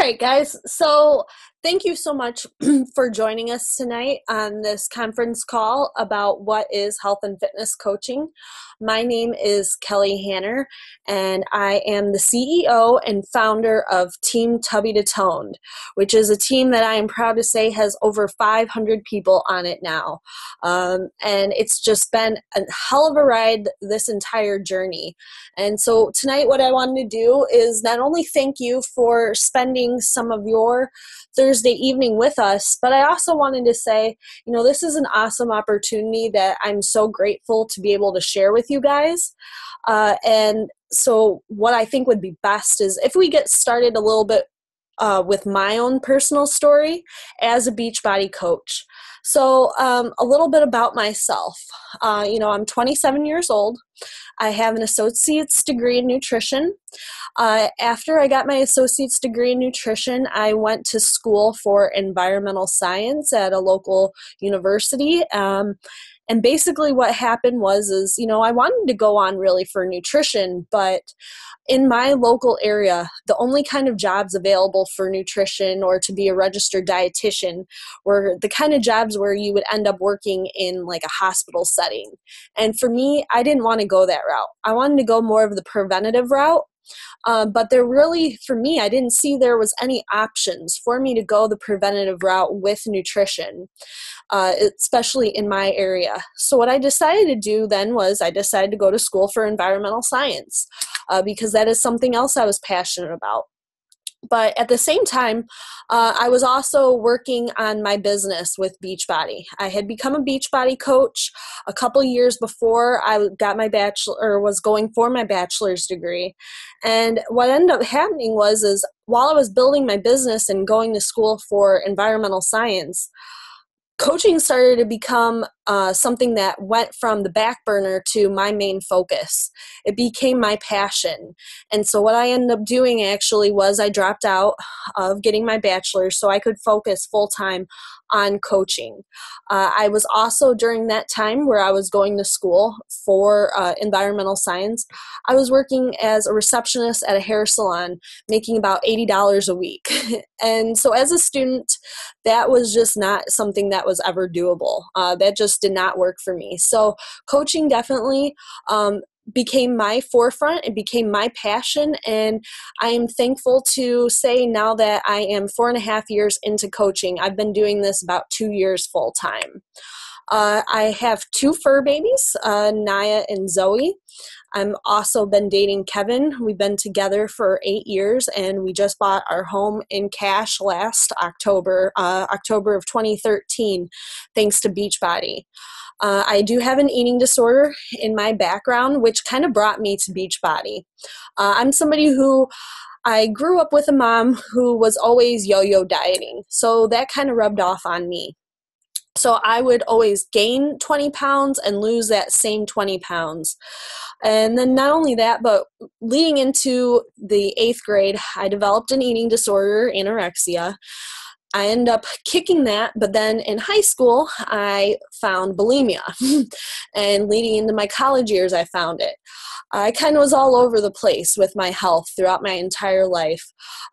right, guys. So thank you so much for joining us tonight on this conference call about what is health and fitness coaching. My name is Kelly Hanner, and I am the CEO and founder of Team Tubby to Toned, which is a team that I am proud to say has over 500 people on it now. And it's just been a hell of a ride this entire journey. And so tonight what I wanted to do is not only thank you for spending some of your Thursday evening with us, but I also wanted to say, this is an awesome opportunity that I'm so grateful to be able to share with you guys. And so what I think would be best is if we get started a little bit with my own personal story as a Beachbody coach. So a little bit about myself. I'm 27 years old. I have an associate's degree in nutrition. After I got my associate's degree in nutrition, I went to school for environmental science at a local university. And basically what happened was I wanted to go on really for nutrition, but in my local area, the only kind of jobs available for nutrition or to be a registered dietitian were the kind of jobs where you would end up working in like a hospital setting. And for me, I didn't want to go that route. I wanted to go more of the preventative route. But for me, I didn't see there was any options for me to go the preventative route with nutrition, especially in my area. So what I decided to do then was I decided to go to school for environmental science because that is something else I was passionate about. But at the same time, I was also working on my business with Beachbody. I had become a Beachbody coach a couple years before I got my was going for my bachelor's degree. And what ended up happening was while I was building my business and going to school for environmental science, coaching started to become something that went from the back burner to my main focus. It became my passion. And so what I ended up doing actually was I dropped out of getting my bachelor's so I could focus full-time on coaching. I was also during that time where I was going to school for environmental science, I was working as a receptionist at a hair salon, making about $80 a week. And so as a student, that was just not something that was ever doable. That just did not work for me. So coaching definitely became my forefront. It became my passion. And I am thankful to say now that I am 4.5 years into coaching. I've been doing this about 2 years full time. I have 2 fur babies, Naya and Zoe. I'm also been dating Kevin. We've been together for 8 years, and we just bought our home in cash last October of 2013, thanks to Beachbody. I do have an eating disorder in my background, which kind of brought me to Beachbody. I'm somebody who I grew up with a mom who was always yo-yo dieting, so that kind of rubbed off on me. So I would always gain 20 pounds and lose that same 20 pounds. And then not only that, but leading into the 8th grade, I developed an eating disorder, anorexia. I ended up kicking that, but then in high school, I found bulimia. And leading into my college years, I found it. I kind of was all over the place with my health throughout my entire life.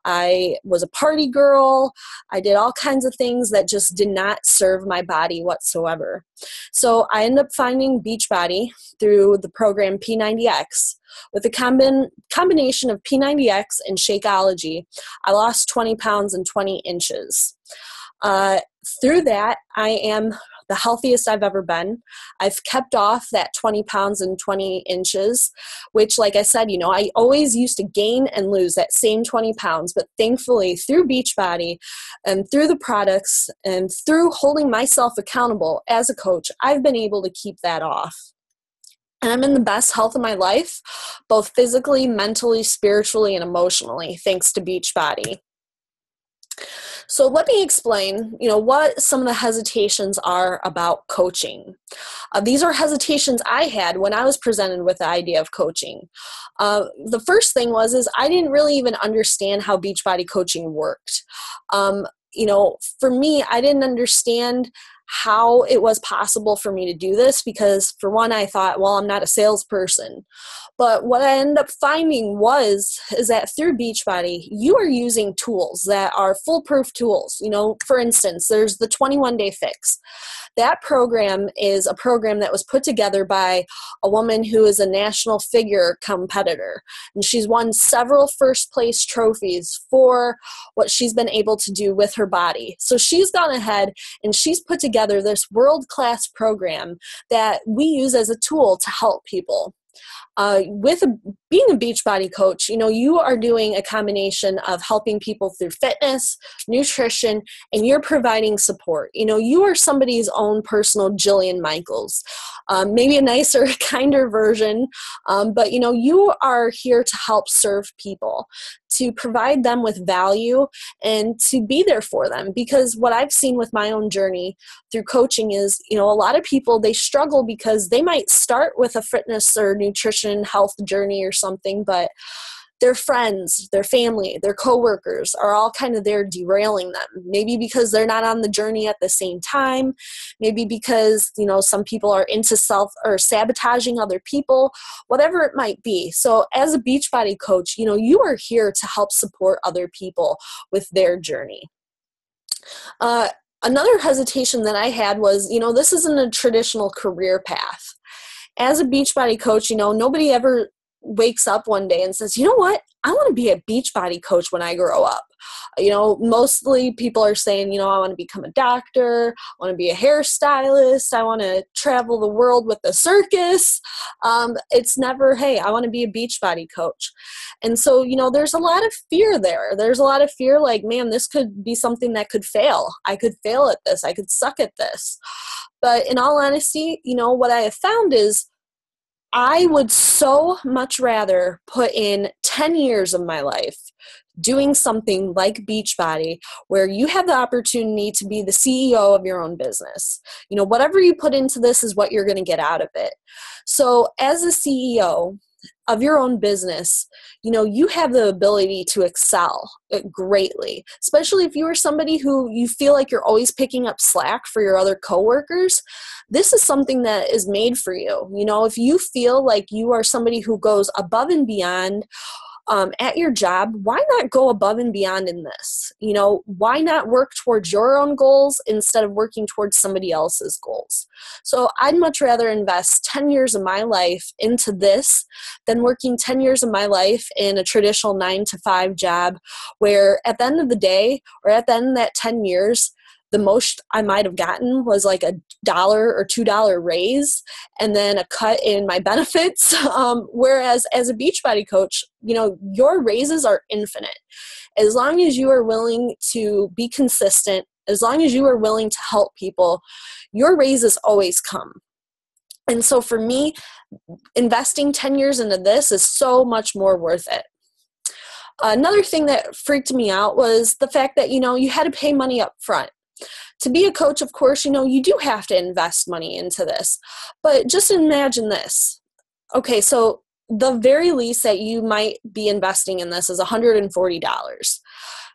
I was a party girl. I did all kinds of things that just did not serve my body whatsoever. So I ended up finding Beachbody through the program P90X. With the combination of P90X and Shakeology, I lost 20 pounds and 20 inches. Through that, I am the healthiest I've ever been. I've kept off that 20 pounds and 20 inches, which, like I said, I always used to gain and lose that same 20 pounds. But thankfully, through Beachbody and through the products and through holding myself accountable as a coach, I've been able to keep that off. And I'm in the best health of my life, both physically, mentally, spiritually, and emotionally, thanks to Beachbody. So let me explain, what some of the hesitations are about coaching. These are hesitations I had when I was presented with the idea of coaching. The first thing was I didn't really even understand how Beachbody coaching worked. For me, I didn't understand how it was possible for me to do this, because for one, I thought, well, I'm not a salesperson. But what I ended up finding is that through Beachbody, you are using tools that are foolproof tools. For instance, there's the 21-day fix. That program is a program that was put together by a woman who is a national figure competitor. And she's won several first place trophies for what she's been able to do with her body. So she's gone ahead and she's put together this world-class program that we use as a tool to help people. Being a Beachbody coach, you are doing a combination of helping people through fitness, nutrition, and you're providing support. You are somebody's own personal Jillian Michaels, maybe a nicer, kinder version, but you are here to help serve people, to provide them with value, and to be there for them. Because what I've seen with my own journey through coaching is, a lot of people, they struggle because they might start with a fitness or nutrition health journey or something, but their friends, their family, their coworkers are all kind of there derailing them. Maybe because they're not on the journey at the same time. Maybe because, some people are into self or sabotaging other people, whatever it might be. So as a Beachbody coach, you are here to help support other people with their journey. Another hesitation that I had was, this isn't a traditional career path. As a Beachbody coach, nobody ever wakes up one day and says, you know what, I want to be a Beachbody coach when I grow up. Mostly people are saying, I want to become a doctor, I want to be a hairstylist, I want to travel the world with the circus. It's never, hey, I want to be a Beachbody coach. And so, there's a lot of fear there. There's a lot of fear like, man, this could be something that could fail. I could fail at this. I could suck at this. But in all honesty, what I have found is I would so much rather put in 10 years of my life doing something like Beachbody, where you have the opportunity to be the CEO of your own business. Whatever you put into this is what you're going to get out of it. So as a CEO of your own business, you have the ability to excel greatly, especially if you are somebody who you feel like you're always picking up slack for your other coworkers. This is something that is made for you. If you feel like you are somebody who goes above and beyond at your job, why not go above and beyond in this? Why not work towards your own goals instead of working towards somebody else's goals? So I'd much rather invest 10 years of my life into this than working 10 years of my life in a traditional 9-to-5 job, where at the end of the day, or at the end of that 10 years, the most I might have gotten was like $1 or $2 raise and then a cut in my benefits. Whereas as a Beachbody coach, your raises are infinite. As long as you are willing to be consistent, as long as you are willing to help people, your raises always come. And so for me, investing 10 years into this is so much more worth it. Another thing that freaked me out was the fact that, you had to pay money up front. To be a coach, of course, you do have to invest money into this. But just imagine this. Okay, so the very least that you might be investing in this is $140.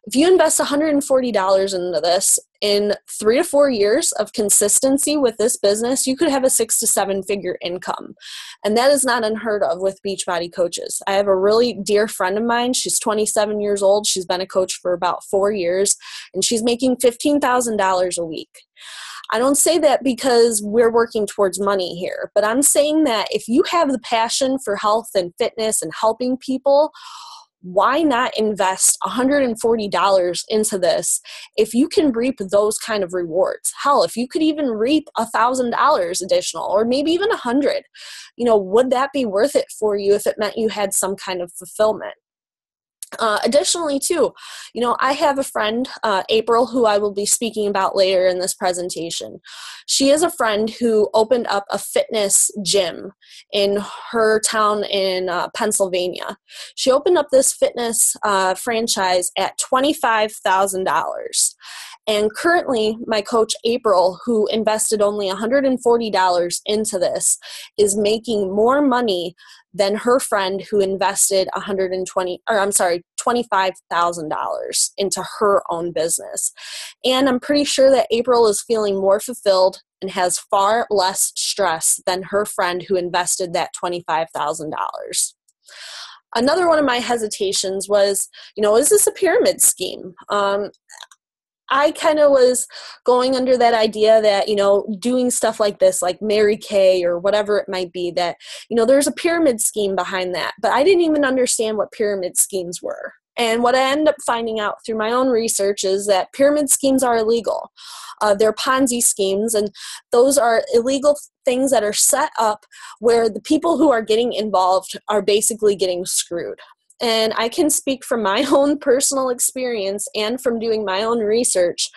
If you invest $140 into this in 3 to 4 years of consistency with this business, you could have a 6 to 7 figure income. And that is not unheard of with Beachbody coaches. I have a really dear friend of mine. She's 27 years old. She's been a coach for about 4 years, and she's making $15,000 a week. I don't say that because we're working towards money here, but I'm saying that if you have the passion for health and fitness and helping people, why not invest $140 into this if you can reap those kind of rewards? Hell, if you could even reap $1,000 additional, or maybe even $100, would that be worth it for you if it meant you had some kind of fulfillment? Additionally, too, I have a friend, April, who I will be speaking about later in this presentation. She is a friend who opened up a fitness gym in her town in Pennsylvania. She opened up this fitness franchise at $25,000. And currently, my coach, April, who invested only $140 into this, is making more money than her friend who invested $25,000 into her own business. And I'm pretty sure that April is feeling more fulfilled and has far less stress than her friend who invested that $25,000. Another one of my hesitations was, is this a pyramid scheme? I kind of was going under that idea that, doing stuff like this, like Mary Kay or whatever it might be, that, there's a pyramid scheme behind that. But I didn't even understand what pyramid schemes were. And what I ended up finding out through my own research is that pyramid schemes are illegal. They're Ponzi schemes, and those are illegal things that are set up where the people who are getting involved are basically getting screwed. And I can speak from my own personal experience and from doing my own research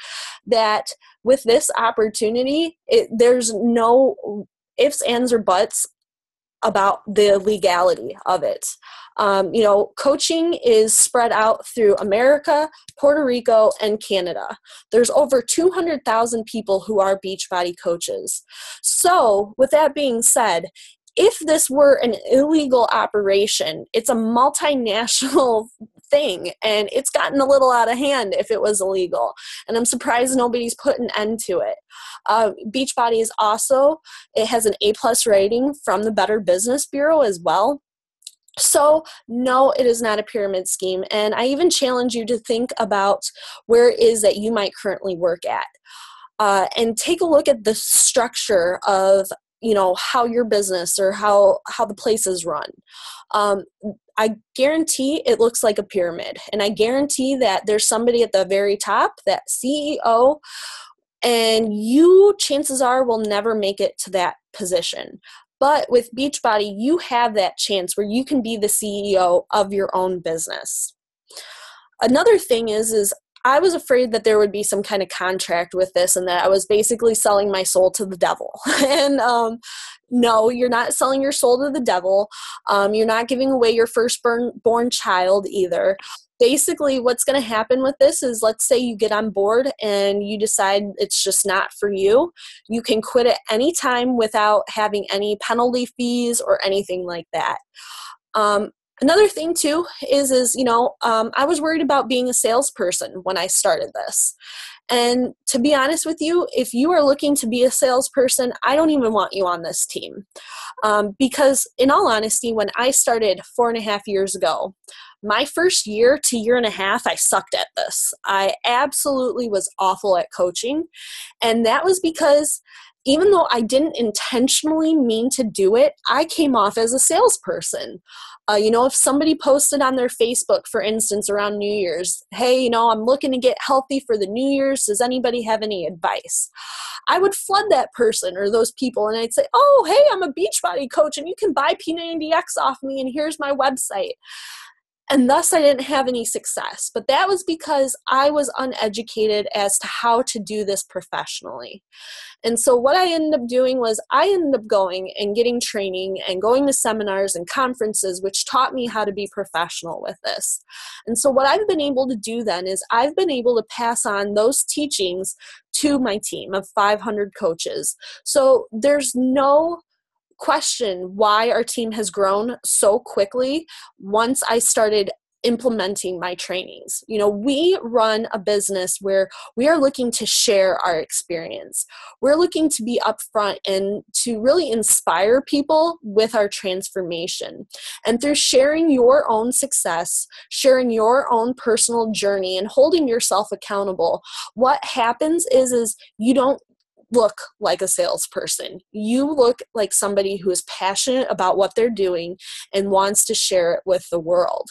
that with this opportunity, there's no ifs, ands, or buts about the legality of it. Coaching is spread out through America, Puerto Rico, and Canada. There's over 200,000 people who are Beachbody coaches. So with that being said, if this were an illegal operation, it's a multinational thing, and it's gotten a little out of hand if it was illegal. And I'm surprised nobody's put an end to it. Beachbody is also, it has an A+ rating from the Better Business Bureau as well. So no, it is not a pyramid scheme. And I even challenge you to think about where it is that you might currently work at. And take a look at the structure of how your business or how the place is run. I guarantee it looks like a pyramid, and I guarantee that there's somebody at the very top, that CEO, and you, chances are, will never make it to that position. But with Beachbody, you have that chance where you can be the CEO of your own business. Another thing is I was afraid that there would be some kind of contract with this and that I was basically selling my soul to the devil. And no, you're not selling your soul to the devil. You're not giving away your firstborn child either. Basically, what's going to happen with this is, let's say you get on board and you decide it's just not for you. You can quit at any time without having any penalty fees or anything like that. Another thing too is I was worried about being a salesperson when I started this. And to be honest with you, if you are looking to be a salesperson, I don't even want you on this team. Because in all honesty, when I started 4.5 years ago, my first year to year and a half, I sucked at this. I absolutely was awful at coaching. And that was because even though I didn't intentionally mean to do it, I came off as a salesperson. If somebody posted on their Facebook, for instance, around New Year's, hey, I'm looking to get healthy for the New Year's. Does anybody have any advice? I would flood that person or those people, and I'd say, oh, hey, I'm a Beachbody coach, and you can buy P90X off me, and here's my website. And thus I didn't have any success. But that was because I was uneducated as to how to do this professionally. And so what I ended up doing was I ended up going and getting training and going to seminars and conferences, which taught me how to be professional with this. And so what I've been able to do then is I've been able to pass on those teachings to my team of 500 coaches. So there's no question why our team has grown so quickly once I started implementing my trainings. We run a business where we are looking to share our experience. We're looking to be upfront and to really inspire people with our transformation. And through sharing your own success, sharing your own personal journey, and holding yourself accountable, what happens is you don't look like a salesperson. You look like somebody who is passionate about what they're doing and wants to share it with the world.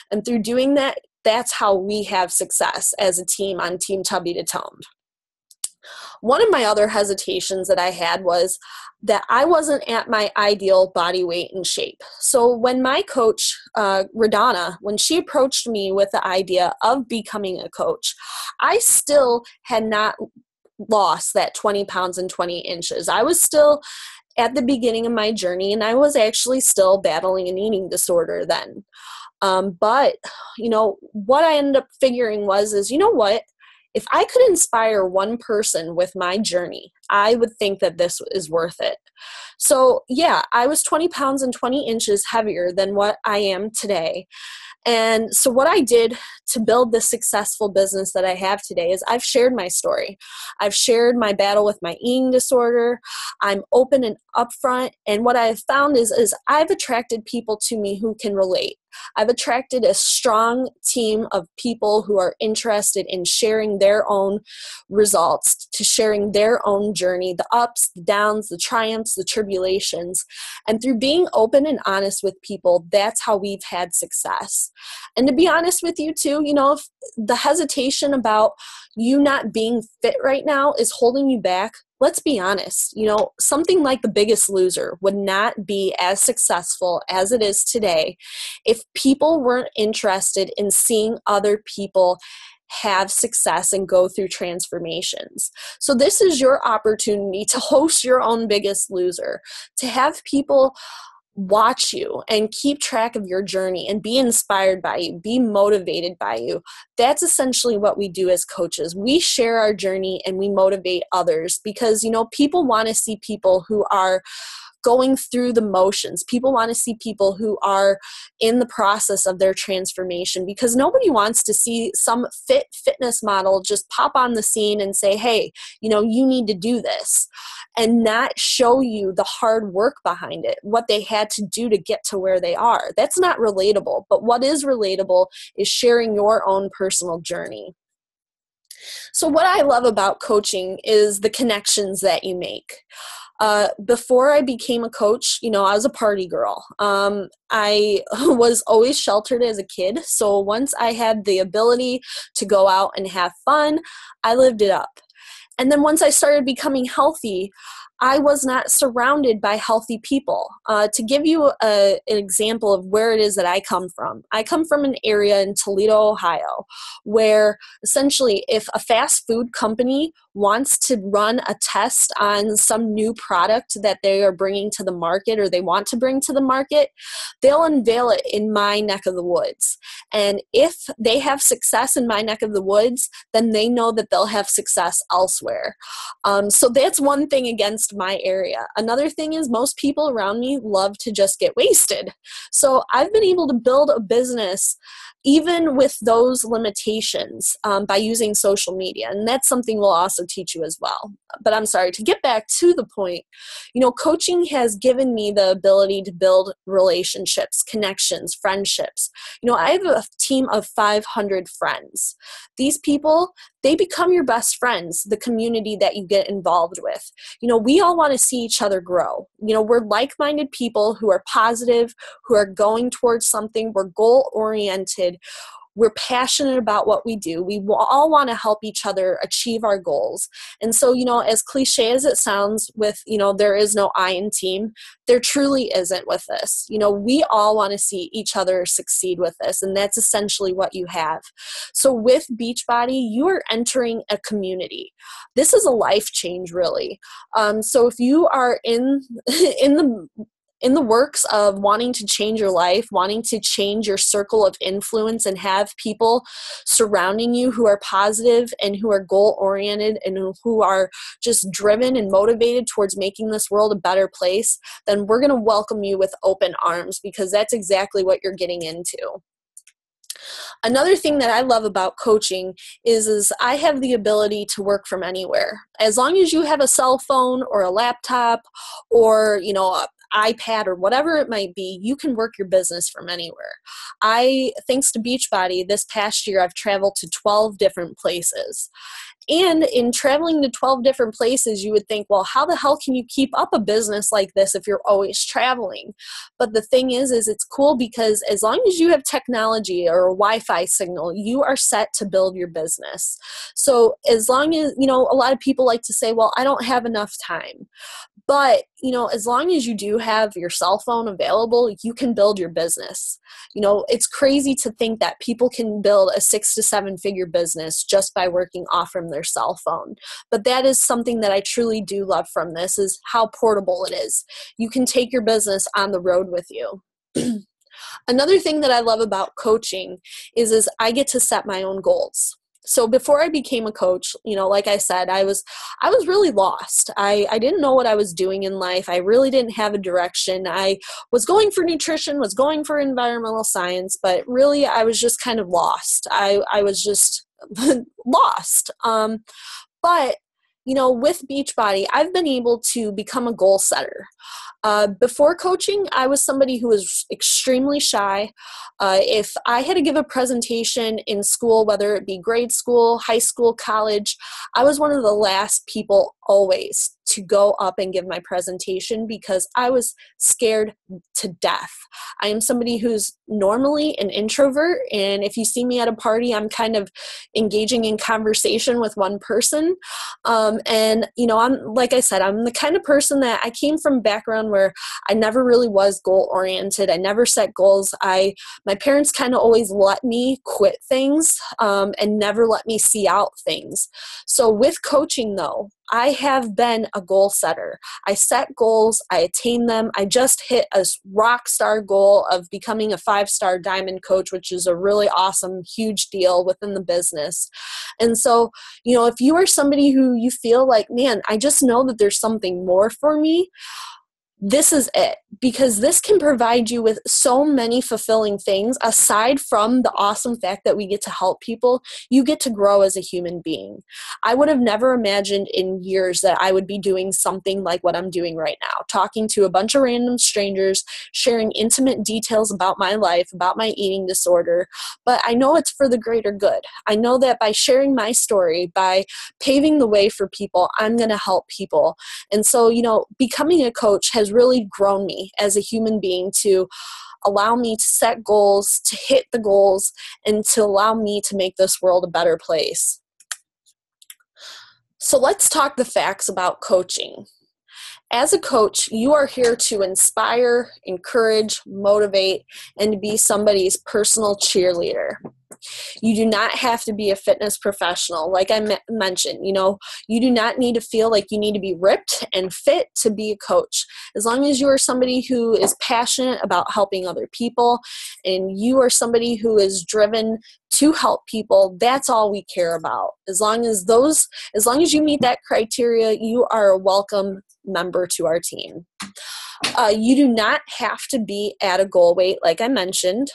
And through doing that, that's how we have success as a team on Team Tubby to Toned. One of my other hesitations that I had was that I wasn't at my ideal body weight and shape. So when my coach, Radana, when she approached me with the idea of becoming a coach, I still had not lost that 20 pounds and 20 inches. I was still at the beginning of my journey, and I was actually still battling an eating disorder then. But what I ended up figuring was, you know what? if I could inspire one person with my journey, I would think that this is worth it. So yeah, I was 20 pounds and 20 inches heavier than what I am today. And so what I did to build this successful business that I have today is I've shared my story. I've shared my battle with my eating disorder. I'm open and upfront. And what I've found is I've attracted people to me who can relate. I've attracted a strong team of people who are interested in sharing their own results, to sharing their own journey, the ups, the downs, the triumphs, the tribulations. And through being open and honest with people, that's how we've had success. And to be honest with you too, if the hesitation about you not being fit right now is holding you back, let's be honest, something like The Biggest Loser would not be as successful as it is today if people weren't interested in seeing other people have success and go through transformations. So this is your opportunity to host your own Biggest Loser, to have people watch you and keep track of your journey and be inspired by you, be motivated by you. That's essentially what we do as coaches. We share our journey and we motivate others because, people want to see people who are going through the motions. People want to see people who are in the process of their transformation because nobody wants to see some fitness model just pop on the scene and say, hey, you need to do this, and not show you the hard work behind it, what they had to do to get to where they are. That's not relatable. But what is relatable is sharing your own personal journey. So what I love about coaching is the connections that you make. Before I became a coach, I was a party girl. I was always sheltered as a kid. So once I had the ability to go out and have fun, I lived it up. And then once I started becoming healthy, I was not surrounded by healthy people. To give you an example of where it is that I come from an area in Toledo, Ohio, where essentially if a fast food company wants to run a test on some new product that they are bringing to the market or they want to bring to the market, they'll unveil it in my neck of the woods. And if they have success in my neck of the woods, then they know that they'll have success elsewhere. So that's one thing against my area. Another thing is most people around me love to just get wasted. So I've been able to build a business even with those limitations by using social media. And that's something we'll also teach you as well. But I'm sorry, to get back to the point, coaching has given me the ability to build relationships, connections, friendships. I have a team of 500 friends. These people, they become your best friends, the community that you get involved with. We all want to see each other grow. We're like-minded people who are positive, who are going towards something. We're goal-oriented. We're passionate about what we do. We all want to help each other achieve our goals. And so, as cliche as it sounds with, there is no I in team, there truly isn't with this. We all want to see each other succeed with this, and that's essentially what you have. So with Beachbody, you are entering a community. This is a life change, really. So if you are in the works of wanting to change your life, wanting to change your circle of influence and have people surrounding you who are positive and who are goal-oriented and who are just driven and motivated towards making this world a better place, then we're going to welcome you with open arms because that's exactly what you're getting into. Another thing that I love about coaching is I have the ability to work from anywhere. As long as you have a cell phone or a laptop or, a iPad or whatever it might be, you can work your business from anywhere. Thanks to Beachbody, this past year I've traveled to 12 different places. And in traveling to 12 different places, you would think, well, how the hell can you keep up a business like this if you're always traveling? But the thing is it's cool because as long as you have technology or a Wi-Fi signal, you are set to build your business. So as long as, a lot of people like to say, well, I don't have enough time. But, as long as you do have your cell phone available, you can build your business. It's crazy to think that people can build a 6 to 7 figure business just by working off from their cell phone. But that is something that I truly do love from this is how portable it is. You can take your business on the road with you. Another thing that I love about coaching is I get to set my own goals. So before I became a coach, like I said, I was really lost. I didn't know what I was doing in life. I really didn't have a direction. I was going for nutrition, was going for environmental science, but really I was just kind of lost. I was just lost. But with Beachbody, I've been able to become a goal setter. Before coaching, I was somebody who was extremely shy. If I had to give a presentation in school, whether it be grade school, high school, college, I was one of the last people always to go up and give my presentation because I was scared to death. I am somebody who's normally an introvert, and if you see me at a party, I'm kind of engaging in conversation with one person. And I'm, like I said, I'm the kind of person that I came from a background where I never really was goal oriented. I never set goals. My parents kind of always let me quit things and never let me see out things. So with coaching though, I have been a goal setter. I set goals, I attain them. I just hit a rock star goal of becoming a 5-star diamond coach, which is a really awesome, huge deal within the business. And so, if you are somebody who you feel like, man, I just know that there's something more for me, this is it, because this can provide you with so many fulfilling things. Aside from the awesome fact that we get to help people, you get to grow as a human being. I would have never imagined in years that I would be doing something like what I'm doing right now, talking to a bunch of random strangers, sharing intimate details about my life, about my eating disorder. But I know it's for the greater good. I know that by sharing my story, by paving the way for people, I'm going to help people. And so, becoming a coach has really grown me as a human being to allow me to set goals, to hit the goals, and to allow me to make this world a better place. So let's talk the facts about coaching. As a coach, you are here to inspire, encourage, motivate, and to be somebody's personal cheerleader. You do not have to be a fitness professional. Like I mentioned, you do not need to feel like you need to be ripped and fit to be a coach. As long as you are somebody who is passionate about helping other people and you are somebody who is driven to help people, that's all we care about. As long as you meet that criteria, you are a welcome member to our team. You do not have to be at a goal weight, like I mentioned.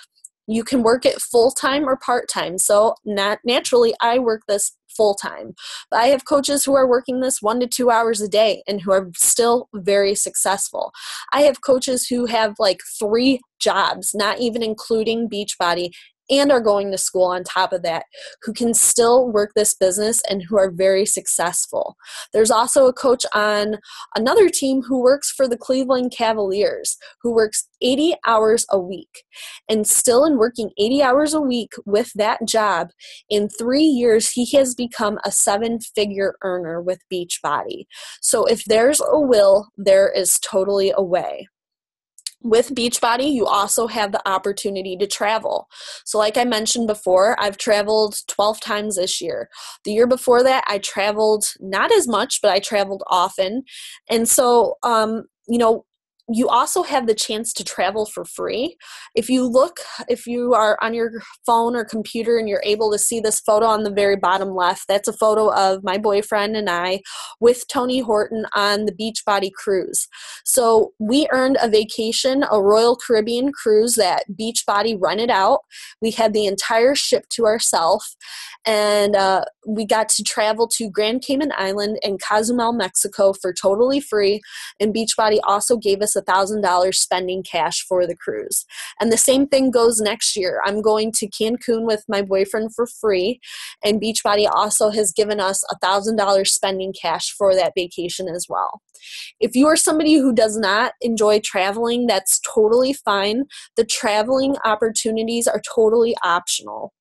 You can work it full-time or part-time. So naturally, I work this full-time. But I have coaches who are working this 1 to 2 hours a day and who are still very successful. I have coaches who have like 3 jobs, not even including Beachbody, and are going to school on top of that, who can still work this business and who are very successful. There's also a coach on another team who works for the Cleveland Cavaliers, who works 80 hours a week. And still in working 80 hours a week with that job, in 3 years, he has become a 7-figure earner with Beachbody. So if there's a will, there is totally a way. With Beachbody, you also have the opportunity to travel. So like I mentioned before, I've traveled 12 times this year. The year before that, I traveled not as much, but I traveled often. And so, you also have the chance to travel for free. If you are on your phone or computer and you're able to see this photo on the very bottom left, that's a photo of my boyfriend and I with Tony Horton on the Beachbody cruise. So we earned a vacation, a Royal Caribbean cruise that Beachbody rented out. We had the entire ship to ourselves, and we got to travel to Grand Cayman Island and Cozumel, Mexico for totally free. And Beachbody also gave us $1,000 spending cash for the cruise. And the same thing goes next year. I'm going to Cancun with my boyfriend for free, and Beachbody also has given us $1,000 spending cash for that vacation as well. If you are somebody who does not enjoy traveling, that's totally fine. The traveling opportunities are totally optional.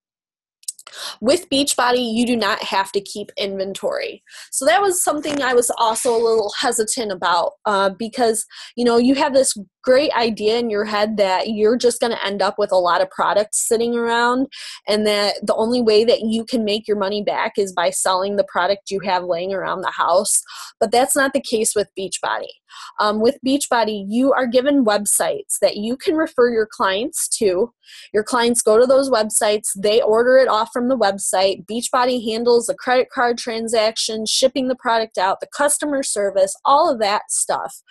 With Beachbody, you do not have to keep inventory. So that was something I was also a little hesitant about because, you have this great idea in your head that you're just going to end up with a lot of products sitting around, and that the only way that you can make your money back is by selling the product you have laying around the house. But that's not the case with Beachbody. With Beachbody, you are given websites that you can refer your clients to. Your clients go to those websites, they order it off from the website. Beachbody handles the credit card transactions, shipping the product out, the customer service, all of that stuff.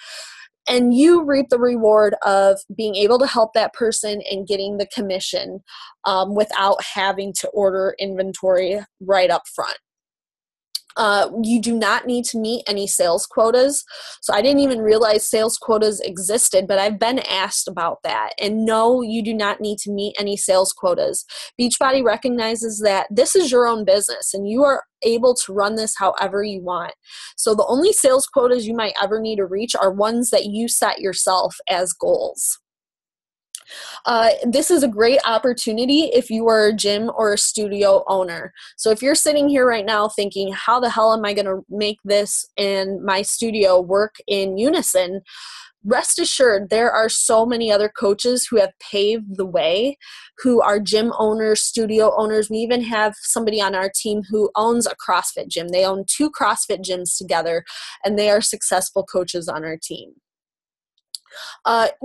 And you reap the reward of being able to help that person and getting the commission without having to order inventory right up front. You do not need to meet any sales quotas. So I didn't even realize sales quotas existed, but I've been asked about that. And no, you do not need to meet any sales quotas. Beachbody recognizes that this is your own business and you are able to run this however you want. So the only sales quotas you might ever need to reach are ones that you set yourself as goals. This is a great opportunity if you are a gym or a studio owner. So if you're sitting here right now thinking, how the hell am I going to make this and my studio work in unison? Rest assured, there are so many other coaches who have paved the way, who are gym owners, studio owners. We even have somebody on our team who owns a CrossFit gym. They own 2 CrossFit gyms together, and they are successful coaches on our team.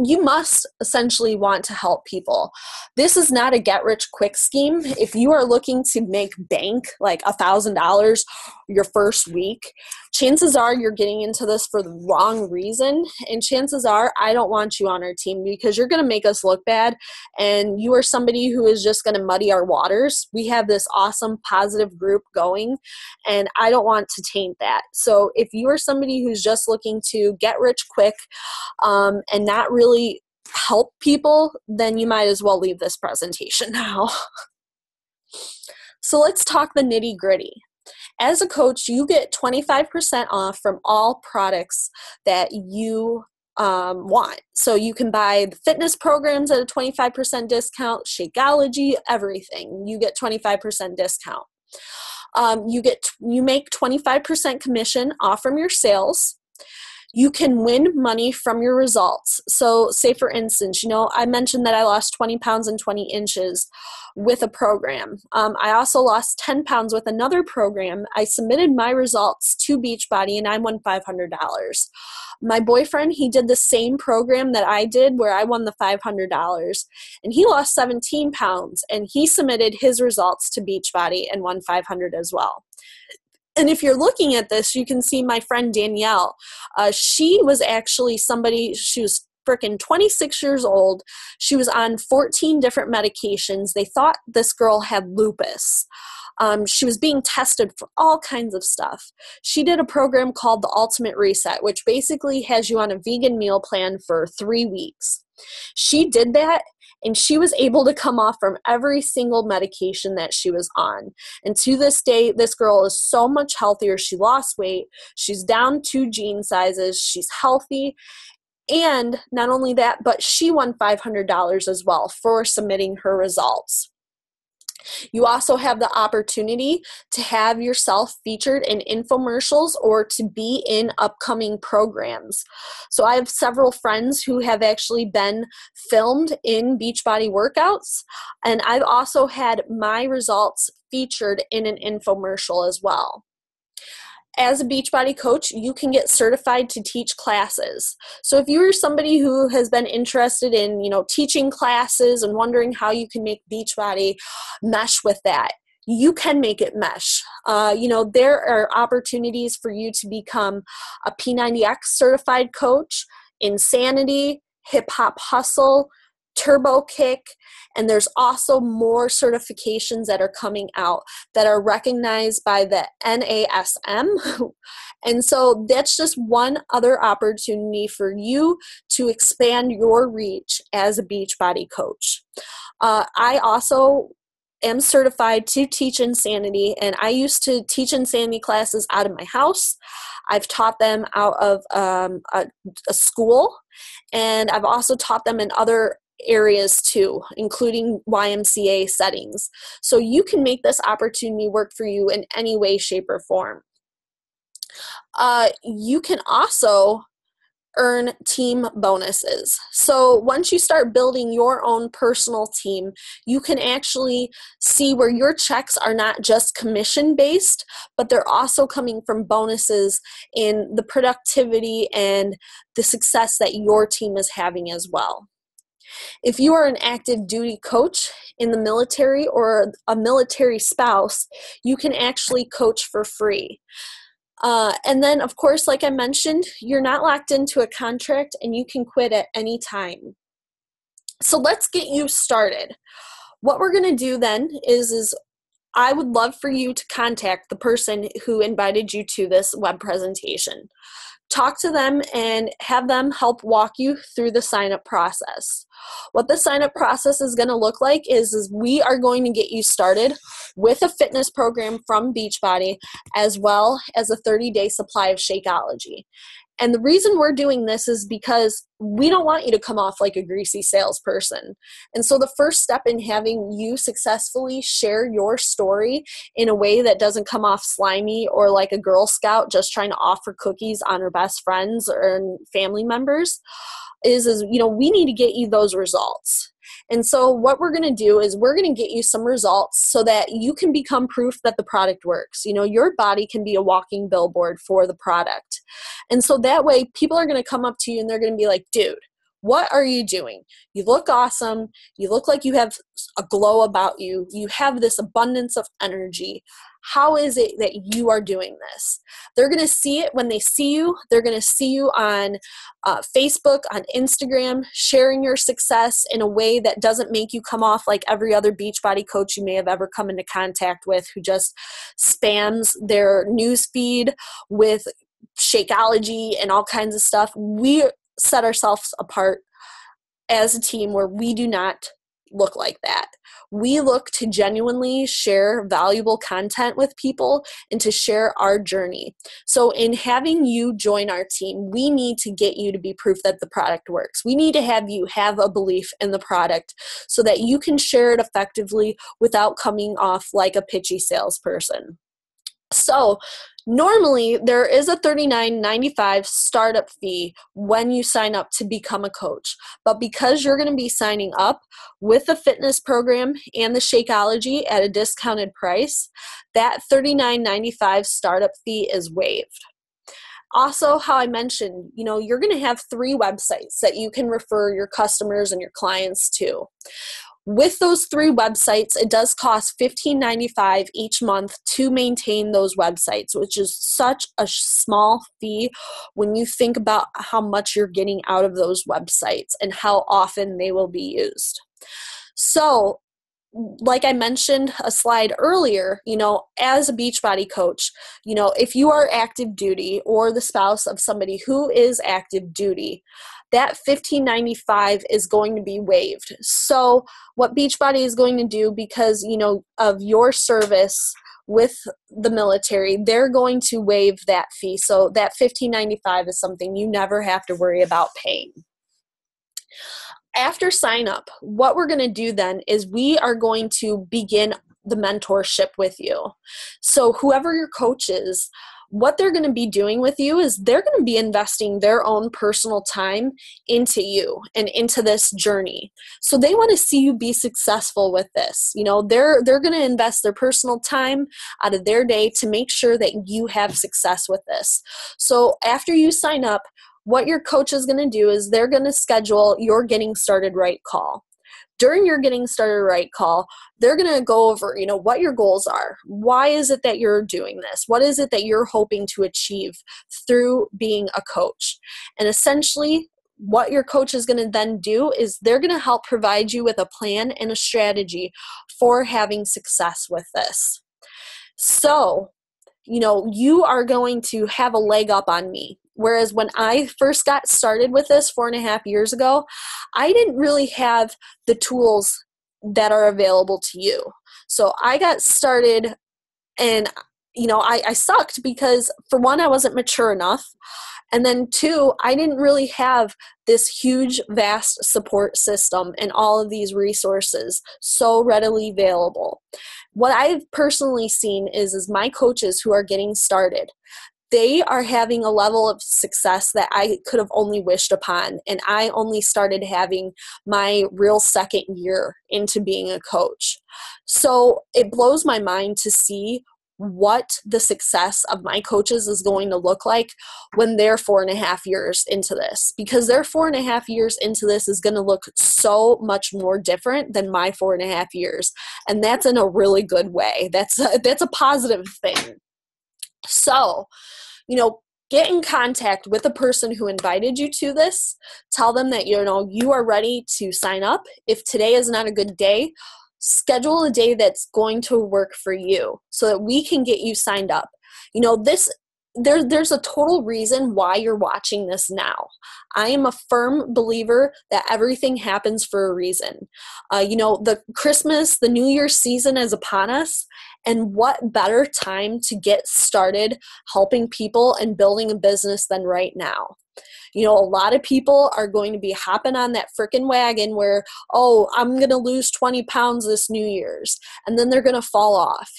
You must essentially want to help people. This is not a get-rich-quick scheme. If you are looking to make bank, like $1,000 your first week, chances are you're getting into this for the wrong reason, and chances are I don't want you on our team because you're going to make us look bad, and you are somebody who is just going to muddy our waters. We have this awesome, positive group going, and I don't want to taint that. So if you are somebody who's just looking to get rich quick and not really help people, then you might as well leave this presentation now. So let's talk the nitty gritty. As a coach, you get 25% off from all products that you want. So you can buy the fitness programs at a 25% discount, Shakeology, everything. You get 25% discount. You make 25% commission off from your sales. You can win money from your results. So say for instance, I mentioned that I lost 20 pounds and 20 inches with a program. I also lost 10 pounds with another program. I submitted my results to Beachbody and I won $500. My boyfriend, he did the same program that I did where I won the $500 and he lost 17 pounds and he submitted his results to Beachbody and won $500 as well. And if you're looking at this, you can see my friend Danielle. She was actually she was freaking 26 years old. She was on 14 different medications. They thought this girl had lupus. She was being tested for all kinds of stuff. She did a program called the Ultimate Reset, which basically has you on a vegan meal plan for 3 weeks. She did that, and she was able to come off from every single medication that she was on. And to this day, this girl is so much healthier. She lost weight. She's down 2 jean sizes. She's healthy. And not only that, but she won $500 as well for submitting her results. You also have the opportunity to have yourself featured in infomercials or to be in upcoming programs. So I have several friends who have actually been filmed in Beachbody workouts, and I've also had my results featured in an infomercial as well. As a Beachbody coach, you can get certified to teach classes. So if you are somebody who has been interested in, teaching classes and wondering how you can make Beachbody mesh with that, you can make it mesh. There are opportunities for you to become a P90X certified coach, Insanity, Hip Hop Hustle, Turbo Kick, and there's also more certifications that are coming out that are recognized by the NASM. And so that's just one other opportunity for you to expand your reach as a Beachbody coach. I also am certified to teach Insanity, and I used to teach Insanity classes out of my house. I've taught them out of a school, and I've also taught them in other areas too, including YMCA settings. So you can make this opportunity work for you in any way, shape, or form. You can also earn team bonuses. So once you start building your own personal team, you can actually see where your checks are not just commission based, but they're also coming from bonuses in the productivity and the success that your team is having as well. If you are an active duty coach in the military or a military spouse, you can actually coach for free. And then, of course, like I mentioned, you're not locked into a contract and you can quit at any time. So let's get you started. What we're going to do then is I would love for you to contact the person who invited you to this web presentation. Talk to them and have them help walk you through the sign-up process. What the sign-up process is going to look like is we are going to get you started with a fitness program from Beachbody, as well as a 30-day supply of Shakeology. And the reason we're doing this is because we don't want you to come off like a greasy salesperson. And so the first step in having you successfully share your story in a way that doesn't come off slimy or like a Girl Scout just trying to offer cookies on her best friends or family members is we need to get you those results. And so what we're going to do is we're going to get you some results so that you can become proof that the product works. Your body can be a walking billboard for the product. And so that way people are going to come up to you and they're going to be like, dude, what are you doing? You look awesome. You look like you have a glow about you. You have this abundance of energy. How is it that you are doing this? They're going to see it when they see you. They're going to see you on Facebook, on Instagram, sharing your success in a way that doesn't make you come off like every other Beachbody coach you may have ever come into contact with who just spams their news feed with Shakeology and all kinds of stuff. We set ourselves apart as a team where we do not look like that. We look to genuinely share valuable content with people and to share our journey. So in having you join our team, we need to get you to be proof that the product works. We need to have you have a belief in the product so that you can share it effectively without coming off like a pitchy salesperson. So normally there is a $39.95 startup fee when you sign up to become a coach. But because you're going to be signing up with the fitness program and the Shakeology at a discounted price, that $39.95 startup fee is waived. Also, how I mentioned, you're going to have 3 websites that you can refer your customers and your clients to. With those 3 websites, it does cost $15.95 each month to maintain those websites, which is such a small fee when you think about how much you're getting out of those websites and how often they will be used. So, like I mentioned a slide earlier, as a Beachbody coach, if you are active duty or the spouse of somebody who is active duty, that $15.95 is going to be waived. So what Beachbody is going to do, because, of your service with the military, they're going to waive that fee. So that $15.95 is something you never have to worry about paying. After sign up, what we're going to do then is we are going to begin the mentorship with you. So whoever your coach is, what they're going to be doing with you is they're going to be investing their own personal time into you and into this journey. So they want to see you be successful with this. They're going to invest their personal time out of their day to make sure that you have success with this. So after you sign up, what your coach is going to do is they're going to schedule your Getting Started Right call. During your Getting Started Right call, they're going to go over, what your goals are. Why is it that you're doing this? What is it that you're hoping to achieve through being a coach? And essentially, what your coach is going to then do is they're going to help provide you with a plan and a strategy for having success with this. So, you are going to have a leg up on me. Whereas when I first got started with this 4.5 years ago, I didn't really have the tools that are available to you. So I got started and, I sucked because, for one, I wasn't mature enough. And then 2, I didn't really have this huge, vast support system and all of these resources so readily available. What I've personally seen is my coaches who are getting started, they are having a level of success that I could have only wished upon. And I only started having my real second year into being a coach. So it blows my mind to see what the success of my coaches is going to look like when they're 4.5 years into this, because their 4.5 years into this is going to look so much more different than my 4.5 years. And that's in a really good way. That's a positive thing. So, get in contact with the person who invited you to this. Tell them that, you are ready to sign up. If today is not a good day, schedule a day that's going to work for you so that we can get you signed up. There's a total reason why you're watching this now. I am a firm believer that everything happens for a reason. The New Year's season is upon us, and what better time to get started helping people and building a business than right now? A lot of people are going to be hopping on that frickin' wagon where, I'm going to lose 20 pounds this New Year's, and then they're going to fall off.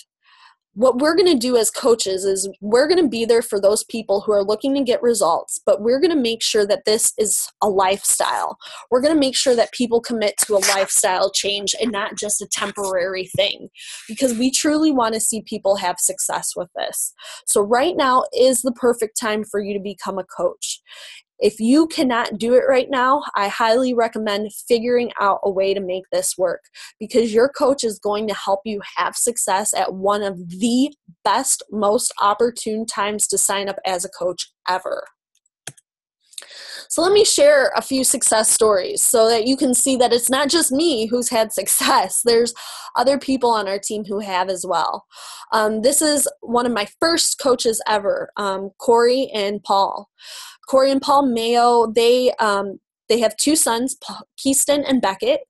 What we're going to do as coaches is we're going to be there for those people who are looking to get results, but we're going to make sure that this is a lifestyle. We're going to make sure that people commit to a lifestyle change and not just a temporary thing, because we truly want to see people have success with this. So right now is the perfect time for you to become a coach. If you cannot do it right now, I highly recommend figuring out a way to make this work, because your coach is going to help you have success at one of the best, most opportune times to sign up as a coach ever. So let me share a few success stories so that you can see that it's not just me who's had success. There's other people on our team who have as well. This is one of my first coaches ever, Corey and Paul. Corey and Paul Mayo, they have two sons, Keyston and Beckett.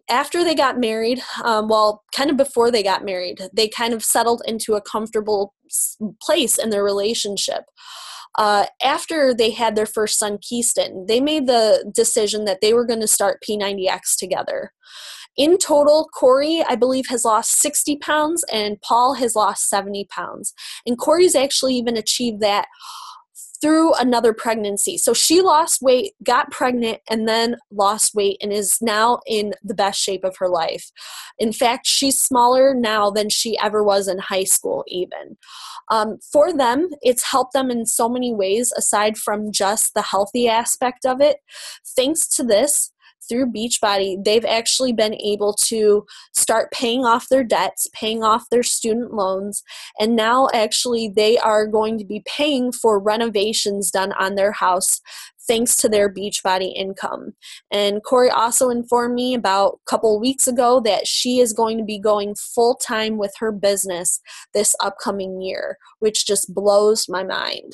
After they got married, kind of before they got married, they kind of settled into a comfortable place in their relationship. After they had their first son, Keyston, they made the decision that they were going to start P90X together. In total, Corey, I believe, has lost 60 pounds and Paul has lost 70 pounds. And Corey's actually even achieved that through another pregnancy. So she lost weight, got pregnant, and then lost weight and is now in the best shape of her life. In fact, she's smaller now than she ever was in high school even. For them, it's helped them in so many ways aside from just the healthy aspect of it. Thanks to this, through Beachbody, they've actually been able to start paying off their debts, paying off their student loans, and now actually they are going to be paying for renovations done on their house thanks to their Beachbody income. And Corey also informed me about a couple of weeks ago that she is going to be going full-time with her business this upcoming year, which just blows my mind.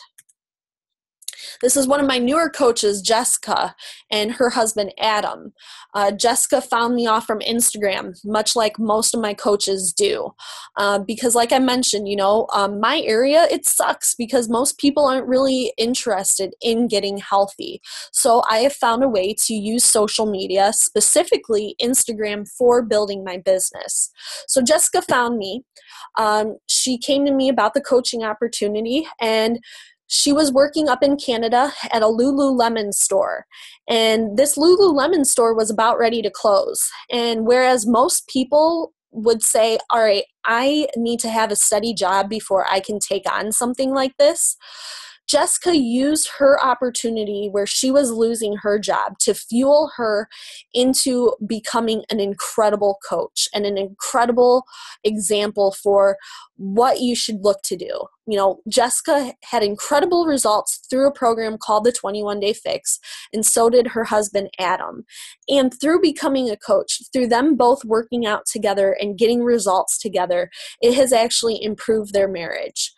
This is one of my newer coaches, Jessica, and her husband, Adam. Jessica found me off from Instagram, much like most of my coaches do. Because like I mentioned, my area, it sucks because most people aren't really interested in getting healthy. So I have found a way to use social media, specifically Instagram, for building my business. So Jessica found me. She came to me about the coaching opportunity, and she was working up in Canada at a Lululemon store. And this Lululemon store was about ready to close. And whereas most people would say, all right, I need to have a steady job before I can take on something like this, Jessica used her opportunity where she was losing her job to fuel her into becoming an incredible coach and an incredible example for what you should look to do. Jessica had incredible results through a program called the 21-Day Fix, and so did her husband, Adam. And through becoming a coach, through them both working out together and getting results together, it has actually improved their marriage.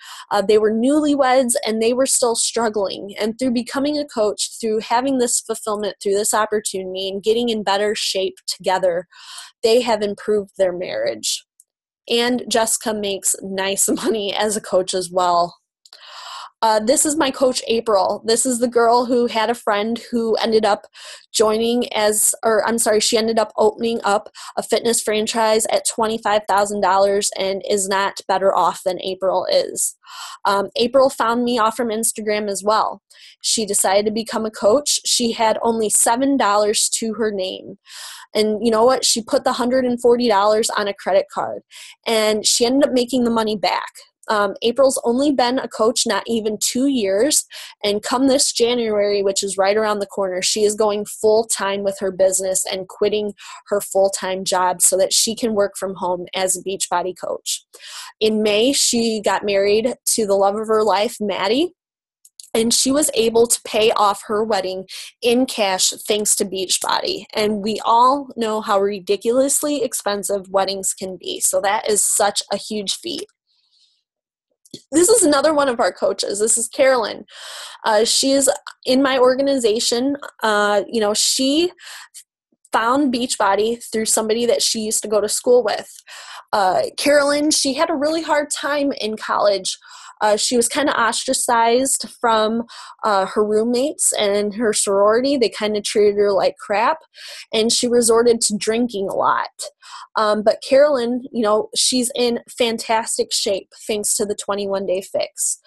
They were newlyweds and they were still struggling. And through becoming a coach, through having this fulfillment, through this opportunity, and getting in better shape together, they have improved their marriage. And Jessica makes nice money as a coach as well. This is my coach, April. This is the girl who had a friend who ended up she ended up opening up a fitness franchise at $25,000 and is not better off than April is. April found me off from Instagram as well. She decided to become a coach. She had only $7 to her name. And you know what? She put the $140 on a credit card, and she ended up making the money back. April's only been a coach not even 2 years, and come this January, which is right around the corner, she is going full-time with her business and quitting her full-time job so that she can work from home as a Beachbody coach. In May, she got married to the love of her life, Maddie, and she was able to pay off her wedding in cash thanks to Beachbody. And we all know how ridiculously expensive weddings can be, so that is such a huge feat. This is another one of our coaches. This is Carolyn. She is in my organization. She found Beachbody through somebody that she used to go to school with. Carolyn, she had a really hard time in college. She was kind of ostracized from her roommates and her sorority. They kind of treated her like crap, and she resorted to drinking a lot. But Carolyn, she's in fantastic shape thanks to the 21-day fix.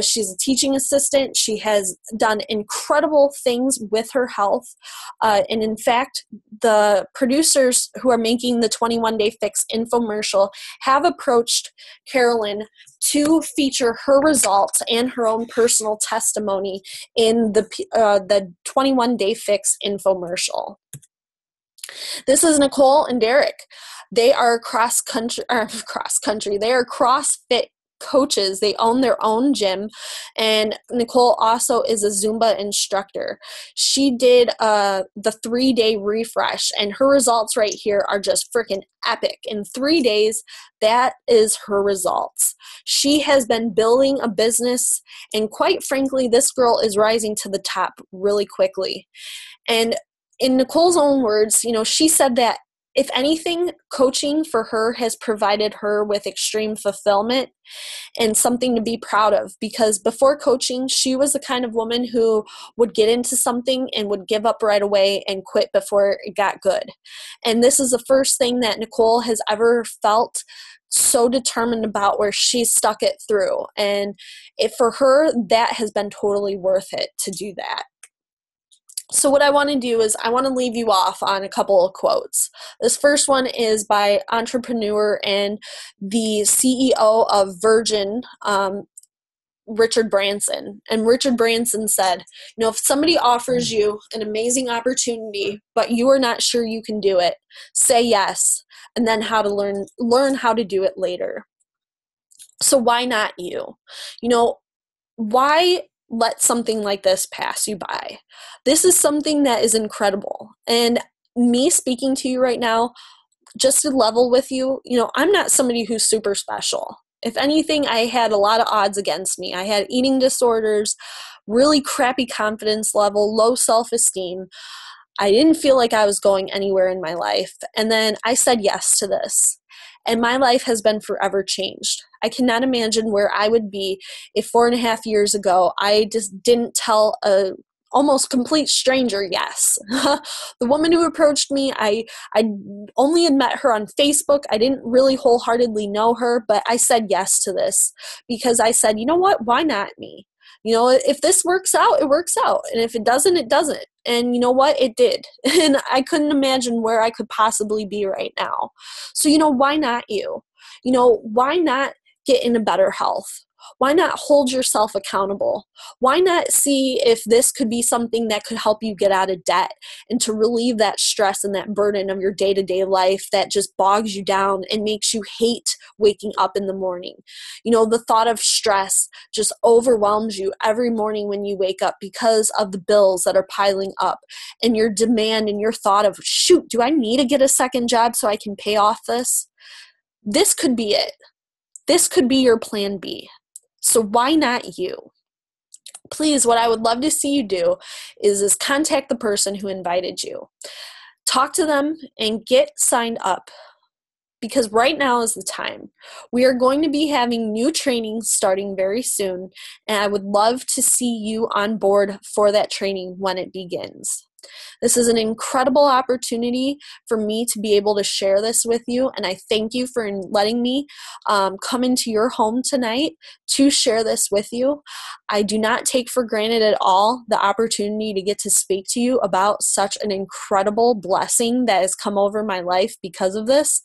She's a teaching assistant. She has done incredible things with her health. And in fact, the producers who are making the 21-day fix infomercial have approached Carolyn to feature her results and her own personal testimony in the 21-day fix infomercial. This is Nicole and Derek. They are cross-country. They are CrossFit coaches. They own their own gym, and Nicole also is a Zumba instructor. She did the 3-day refresh, and her results right here are just freaking epic. In 3 days, that is her results. She has been building a business, and quite frankly, this girl is rising to the top really quickly. And in Nicole's own words, she said that if anything, coaching for her has provided her with extreme fulfillment and something to be proud of, because before coaching, she was the kind of woman who would get into something and would give up right away and quit before it got good. And this is the first thing that Nicole has ever felt so determined about, where she stuck it through. And for her, that has been totally worth it to do that. So what I want to do is I want to leave you off on a couple of quotes. This first one is by entrepreneur and the CEO of Virgin, Richard Branson. And Richard Branson said, if somebody offers you an amazing opportunity, but you are not sure you can do it, say yes, and then learn how to do it later. So why not you? Why let something like this pass you by? This is something that is incredible. And me speaking to you right now, just to level with you, I'm not somebody who's super special. If anything, I had a lot of odds against me. I had eating disorders, really crappy confidence level, low self-esteem. I didn't feel like I was going anywhere in my life. And then I said yes to this. And my life has been forever changed. I cannot imagine where I would be if 4.5 years ago I just didn't tell a almost complete stranger yes. The woman who approached me, I only had met her on Facebook. I didn't really wholeheartedly know her, but I said yes to this because I said, you know what? Why not me? If this works out, it works out. And if it doesn't, it doesn't. And you know what? It did. And I couldn't imagine where I could possibly be right now. So, why not you? Why not get into better health? Why not hold yourself accountable? Why not see if this could be something that could help you get out of debt and to relieve that stress and that burden of your day-to-day life that just bogs you down and makes you hate waking up in the morning? The thought of stress just overwhelms you every morning when you wake up because of the bills that are piling up and your demand and your thought of, shoot, do I need to get a second job so I can pay off this? This could be it. This could be your plan B. So why not you? Please, what I would love to see you do is contact the person who invited you. Talk to them and get signed up. because right now is the time. We are going to be having new training starting very soon, and I would love to see you on board for that training when it begins. This is an incredible opportunity for me to be able to share this with you, and I thank you for letting me come into your home tonight to share this with you. I do not take for granted at all the opportunity to get to speak to you about such an incredible blessing that has come over my life because of this,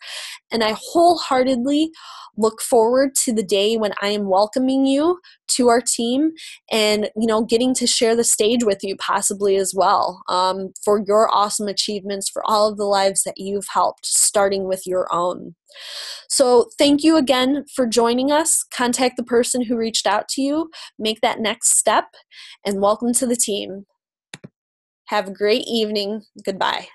and I wholeheartedly look forward to the day when I am welcoming you to our team and, getting to share the stage with you possibly as well, for your awesome achievements, for all of the lives that you've helped, starting with your own. So thank you again for joining us. Contact the person who reached out to you, make that next step, and welcome to the team. Have a great evening. Goodbye.